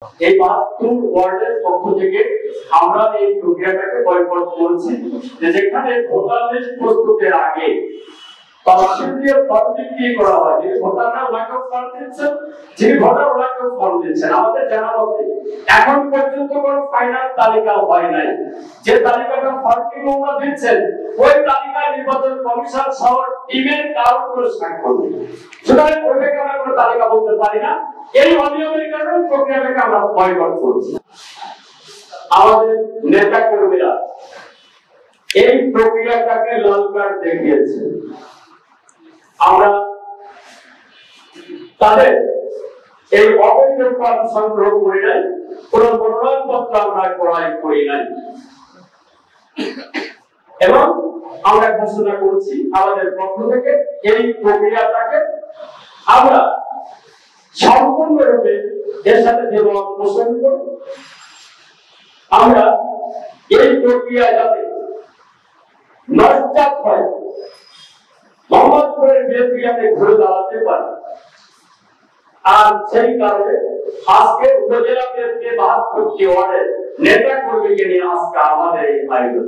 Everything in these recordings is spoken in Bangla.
এই 72 ওয়ার্ডের পক্ষ থেকে আমরা এই প্রক্রিয়াটাকে বয়কট করেছি, যে যেখানে ভোটার লিস্ট প্রস্তুতের আগে তফসিল দিয়ে ফর্ম বিক্রি করা হয়, যে ভোটাররা ওয়াইকআপ ফর্ম দিচ্ছেন, যে ভোটার ওয়াইকআপ ফর্ম দিচ্ছেন। আমাদের জানা মতে এখন পর্যন্ত কোনো ফাইনাল তালিকাও হয় নাই। যে তালিকাটা ফর্মটি আমরা দিচ্ছেন, ওই তালিকায় নির্বাচন কমিশন সহ টিমের কারণ কোনো স্বাক্ষর নেই। সুতরাং ওইটাকে আমরা কোনো তালিকা বলতে পারি না। এই অনিয়মের কারণে প্রক্রিয়াটাকে আমরা বয়কট করছি। আমাদের নেতা কর্মীরা এই প্রক্রিয়াটাকে লাল কার্ড দেখিয়েছে। আমরা তাদের এই অবৈধ ফর্ম সংগ্রহ করি নাই, কোন মনোনয়নপত্র আমরা ক্রয় করি নাই, এবং আমরা ঘোষণা করছি আমাদের পক্ষ থেকে এই প্রক্রিয়াটাকে আমরা সম্পূর্ণরূপে এর সাথে দ্বিমত পোষণ করি। আমরা এই প্রক্রিয়া যাতে নস্যাৎ হয়, মোহাম্মদপুরের বিএনপিকে ঘুরে দাঁড়াতে পারে, আর সেই কারণে আজকে উপজেলা বিএনপি 72টি ওয়ার্ডের নেতা কর্মীকে নিয়ে আজকে আমাদের এই আয়োজন।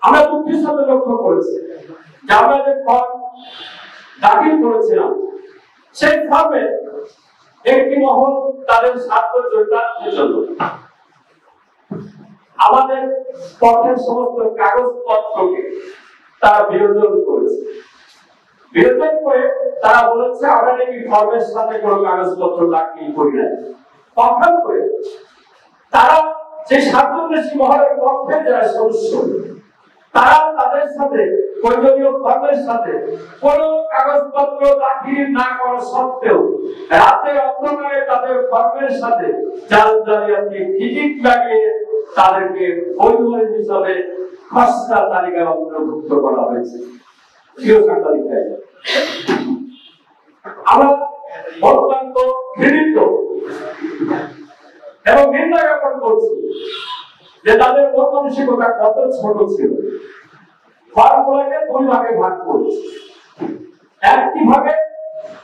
আমরা দুঃখের সাথে লক্ষ্য করেছি যে আমরা যে ফর্ম দাখিল করেছিলাম, সেই ফর্মে একটি মহল তাদের স্বার্থ চরিতার্থের জন্য আমাদের পক্ষের সমস্ত কাগজপত্রকে তারা বিয়োজন করেছে। বিয়োজন করে তারা বলেছে আমরা নাকি ফর্মের সাথে কোনো কাগজপত্র দাখিল করি না। পক্ষান্তরে তারা যে স্বার্থন্বেষী মহলের পক্ষে যারা সদস্য, তারা তাদের সাথে প্রয়োজনীয় ফর্মের সাথে কোনো কাগজপত্র দাখিল না করা সত্ত্বেও রাতের অন্ধকারে তাদের ফর্মের সাথে জাল জালিয়াতি টিকিট লাগিয়ে তাদেরকে বৈধ হিসাবে খসড়া তালিকায় অন্তর্ভুক্ত করা হয়েছে। তালিকায় আমরা অত্যন্ত ঘৃণিত এবং নিন্দা জ্ঞাপন করছি যে তাদের মানসিকতা কত ছোট ছিল। ফর্মগুলোকে দুই ভাগে ভাগ করেছে। একটি ভাগে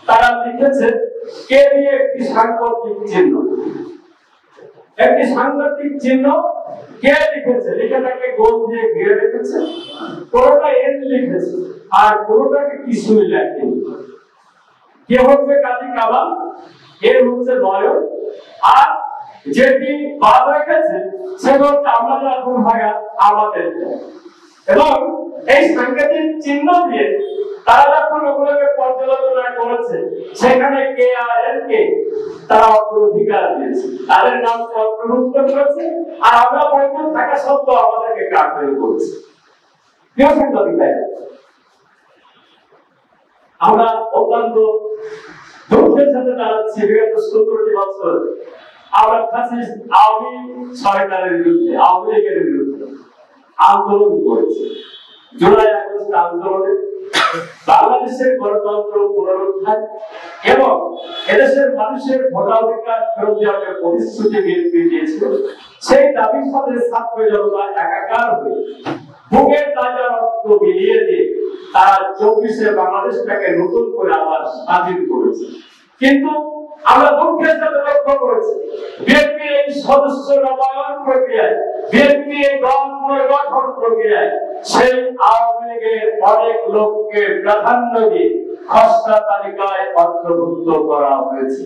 তারা লিখেছে কে দিয়ে একটি সাংকেতিক চিহ্ন, একটি সাংকেতিক চিহ্ন কে লিখেছে, লিখে তাকে গোল দিয়ে ঘিরে রেখেছে, কোনটা এন লিখেছে আর কোনটাকে কিছুই লেখেনি। কে হচ্ছে কাজী কামাল, এর হচ্ছে নয়ন, আর যেটি বাদ রেখেছে সেটা হচ্ছে আমাদের আগুন ভাগা আমাদের। এবং এই সাংকেতিক চিহ্ন দিয়ে তারা যখন ওগুলোকে পর্যালোচনা করেছে, সেখানে কে আর এন কে তারা অগ্রাধিকার দিয়েছে, তাদের নাম অন্তর্ভুক্ত করেছে, আর আমরা বৈধ থাকা সত্ত্বেও আমাদেরকে কার্যকরী করেছে। প্রিয় সাংবাদিক, আমরা অত্যন্ত দুঃখের সাথে জানাচ্ছি বিগত 17টি বছর আমরা আওয়ামী সরকারের বিরুদ্ধে, আওয়ামী লীগের বিরুদ্ধে আন্দোলন করেছি। জুলাই আগস্ট আন্দোলনে বাংলাদেশের গণতন্ত্র পুনরুদ্ধার এবং এদেশের মানুষের ভোটাধিকার ফেরত দেওয়ার যে প্রতিশ্রুতি বিএনপি দিয়েছিল, সেই দাবির সাথে ছাত্র জনতা একাকার হয়ে বুকের তাজা রক্ত বিলিয়ে দিয়ে তারা 24-এ বাংলাদেশটাকে নতুন করে আবার স্বাধীন করেছে। কিন্তু আমরা দুঃখের সাথে লক্ষ্য করেছি বিএনপি এই সদস্য নবায়ন প্রক্রিয়ায়, বিএনপি এই দল পুনর্গঠন প্রক্রিয়ায় সেই আওয়ামী লীগের অনেক লোককে প্রাধান্য দিয়ে খসড়া তালিকায় অন্তর্ভুক্ত করা হয়েছে।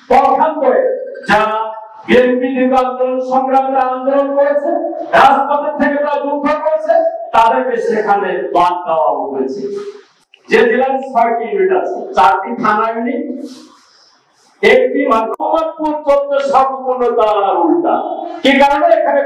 পক্ষান্তরে যারা বিএনপি দীর্ঘ আন্দোলন সংগ্রামে আন্দোলন করেছে, রাজপথের থেকে তারা যুদ্ধ করেছে, তাদেরকে সেখানে বাদ দেওয়া হয়েছে। যে জেলার 6টি ইউনিট আছে, 4টি থানা ইউনিট, একটি মোহাম্মদপুর চলছে সম্পূর্ণ তার উল্টা। কি কারণে এখানে